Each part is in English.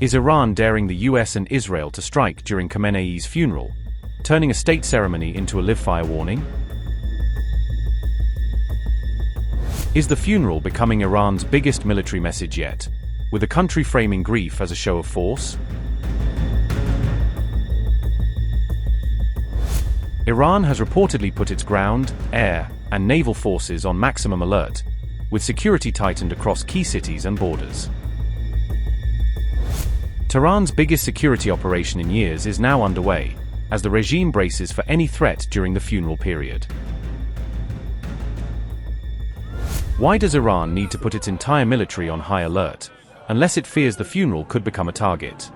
Is Iran daring the US and Israel to strike during Khamenei's funeral, turning a state ceremony into a live-fire warning? Is the funeral becoming Iran's biggest military message yet, with the country framing grief as a show of force? Iran has reportedly put its ground, air, and naval forces on maximum alert, with security tightened across key cities and borders. Tehran's biggest security operation in years is now underway, as the regime braces for any threat during the funeral period. Why does Iran need to put its entire military on high alert, unless it fears the funeral could become a target?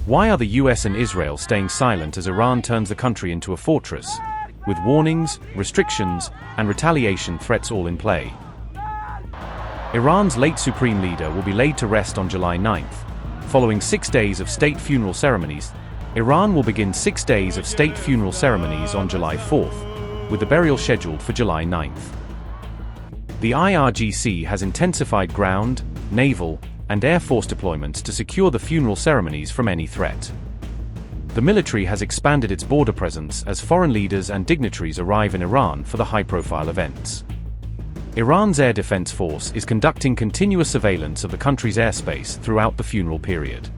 Why are the US and Israel staying silent as Iran turns the country into a fortress, with warnings, restrictions, and retaliation threats all in play? Iran's late supreme leader will be laid to rest on July 9th. Following 6 days of state funeral ceremonies, Iran will begin 6 days of state funeral ceremonies on July 4th, with the burial scheduled for July 9th. The IRGC has intensified ground, naval, and air force deployments to secure the funeral ceremonies from any threat. The military has expanded its border presence as foreign leaders and dignitaries arrive in Iran for the high-profile events. Iran's Air Defense Force is conducting continuous surveillance of the country's airspace throughout the funeral period.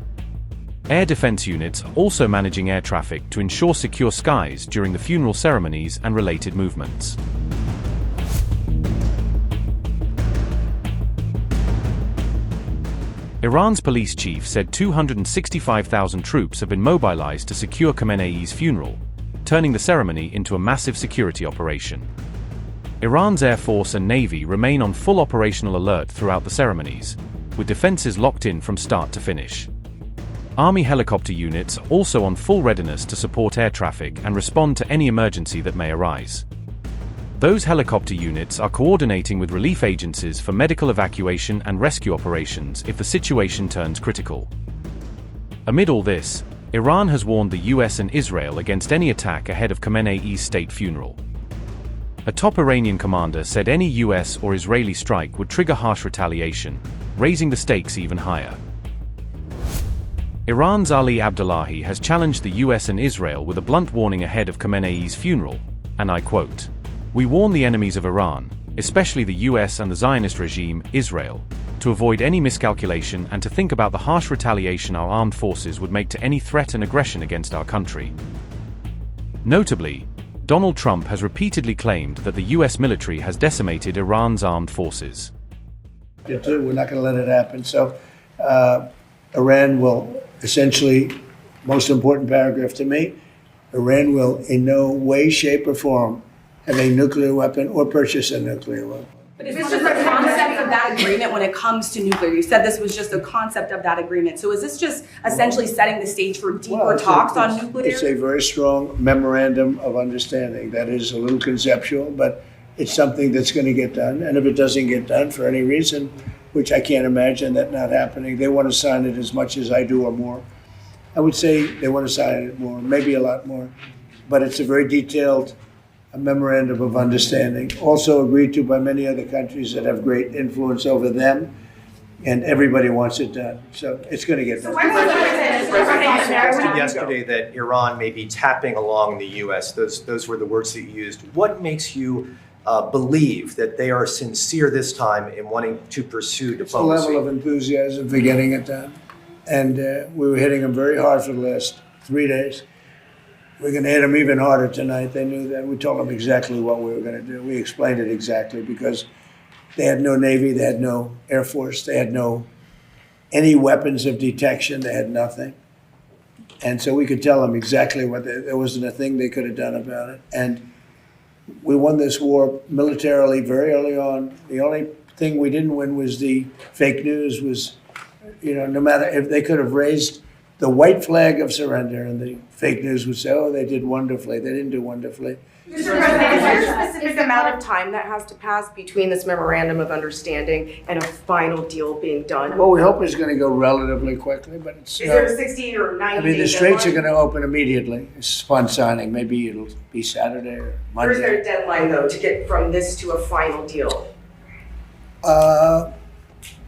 Air defense units are also managing air traffic to ensure secure skies during the funeral ceremonies and related movements. Iran's police chief said 265,000 troops have been mobilized to secure Khamenei's funeral, turning the ceremony into a massive security operation. Iran's Air Force and Navy remain on full operational alert throughout the ceremonies, with defenses locked in from start to finish. Army helicopter units are also on full readiness to support air traffic and respond to any emergency that may arise. Those helicopter units are coordinating with relief agencies for medical evacuation and rescue operations if the situation turns critical. Amid all this, Iran has warned the US and Israel against any attack ahead of Khamenei's state funeral. A top Iranian commander said any US or Israeli strike would trigger harsh retaliation, raising the stakes even higher. Iran's Ali Abdullahi has challenged the US and Israel with a blunt warning ahead of Khamenei's funeral, and I quote, "We warn the enemies of Iran, especially the US and the Zionist regime, Israel, to avoid any miscalculation and to think about the harsh retaliation our armed forces would make to any threat and aggression against our country." Notably, Donald Trump has repeatedly claimed that the US military has decimated Iran's armed forces. We're not going to let it happen. So Iran will essentially, most important paragraph to me, Iran will in no way, shape, or form have a nuclear weapon or purchase a nuclear weapon. But is this just a concept of that agreement when it comes to nuclear? You said this was just a concept of that agreement. So is this just essentially setting the stage for deeper talks on nuclear? It's a very strong memorandum of understanding. That is a little conceptual, but it's something that's going to get done. And if it doesn't get done for any reason, which I can't imagine that not happening, they want to sign it as much as I do or more. I would say they want to sign it more, maybe a lot more. But it's a very detailed a memorandum of understanding, also agreed to by many other countries that have great influence over them, and everybody wants it done. So it's going to get done. Yesterday that Iran may be tapping along the U.S. Those were the words that you used. What makes you believe that they are sincere this time in wanting to pursue diplomacy? It's a level of enthusiasm for getting it done. And we were hitting them very hard for the last 3 days. We're going to hit them even harder tonight. They knew that. We told them exactly what we were going to do. We explained it exactly because they had no Navy, they had no Air Force, they had no any weapons of detection, they had nothing. And so we could tell them exactly what there wasn't a thing they could have done about it. And we won this war militarily very early on. The only thing we didn't win was the fake news was, no matter if they could have raised the white flag of surrender, and the fake news would say, oh, they did wonderfully. They didn't do wonderfully. Mr. President, is there a specific amount of time that has to pass between this memorandum of understanding and a final deal being done? Well, we hope it's going to go relatively quickly, but it's... Is there a 60 or 90 I mean, the straits are going to open immediately. It's upon signing. Maybe it'll be Saturday or Monday. Or is there a deadline, though, to get from this to a final deal?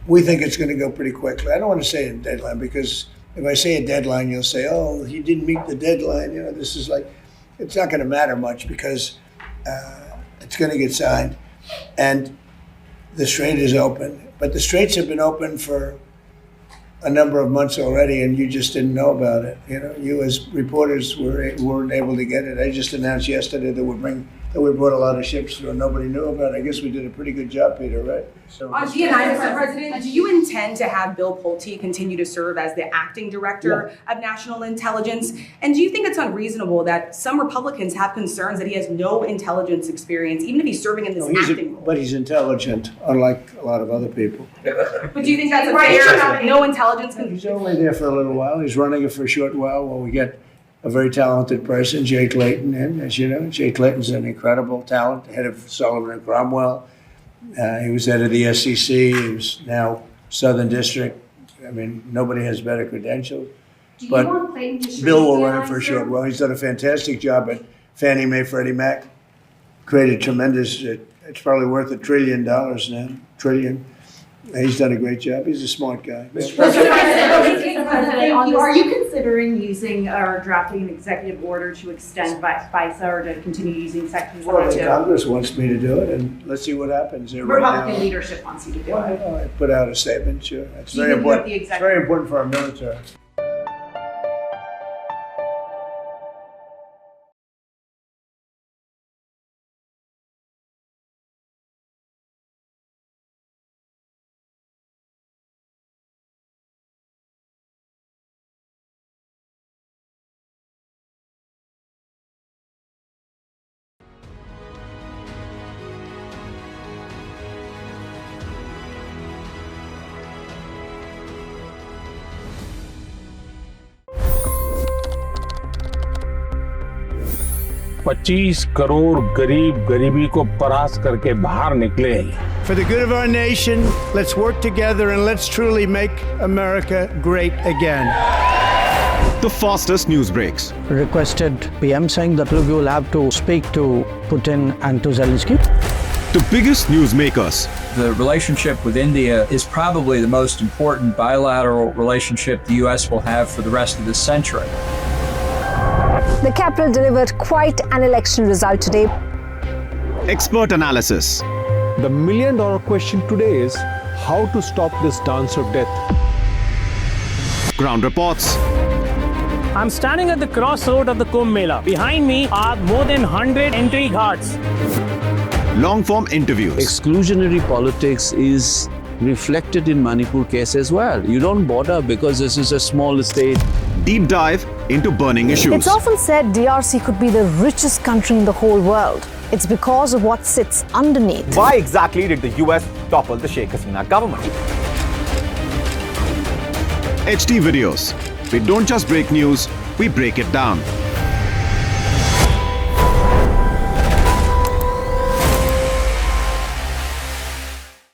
We think it's going to go pretty quickly. I don't want to say a deadline because if I say a deadline, you'll say, oh, he didn't meet the deadline. You know, this is like, it's not going to matter much because it's going to get signed. And the strait is open. But the straits have been open for a number of months already, and you just didn't know about it. You know, you as reporters weren't able to get it. I just announced yesterday that we brought a lot of ships through and nobody knew about it. I guess we did a pretty good job, Peter, right? So, On DNI, Mr. President, do you intend to have Bill Pulte continue to serve as the acting director of national intelligence? And do you think it's unreasonable that some Republicans have concerns that he has no intelligence experience, even if he's serving in this acting role? But he's intelligent, unlike a lot of other people. But do you think that's a fair, no intelligence? He's only there for a little while. He's running it for a short while we get a very talented person, Jay Clayton, in. As you know, Jay Clayton's an incredible talent, head of Sullivan and Cromwell. He was head of the SEC. He was now Southern District. I mean, nobody has better credentials. But Bill will run it for a short while. He's done a fantastic job at Fannie Mae, Freddie Mac. Created tremendous, it's probably worth $1 trillion now, trillion. He's done a great job. He's a smart guy. Mr. President, are you considering using or drafting an executive order to extend FISA or to continue using Section 102? Well, Congress wants me to do it, and let's see what happens. Republican leadership wants you to do it. I put out a statement, sure. It's Do you very think you have important. the It's executive- very important for our military. $25 crore गरीब गरीबी को परास्त करके बाहर निकले। For the good of our nation, let's work together and let's truly make America great again. The fastest news breaks. Requested PM saying that look, you will have to speak to Putin and to Zelensky. The biggest news makers. The relationship with India is probably the most important bilateral relationship the U.S. will have for the rest of this century. The capital delivered quite an election result today. Expert analysis. The million-dollar question today is how to stop this dance of death. Ground reports. I'm standing at the crossroad of the Kumbh Mela. Behind me are more than 100 entry ghats. Long-form interviews. Exclusionary politics is reflected in Manipur case as well. You don't bother because this is a small state. Deep dive into burning issues. It's often said DRC could be the richest country in the whole world. It's because of what sits underneath. Why exactly did the US topple the Sheikh Hasina government? HT videos. We don't just break news, we break it down.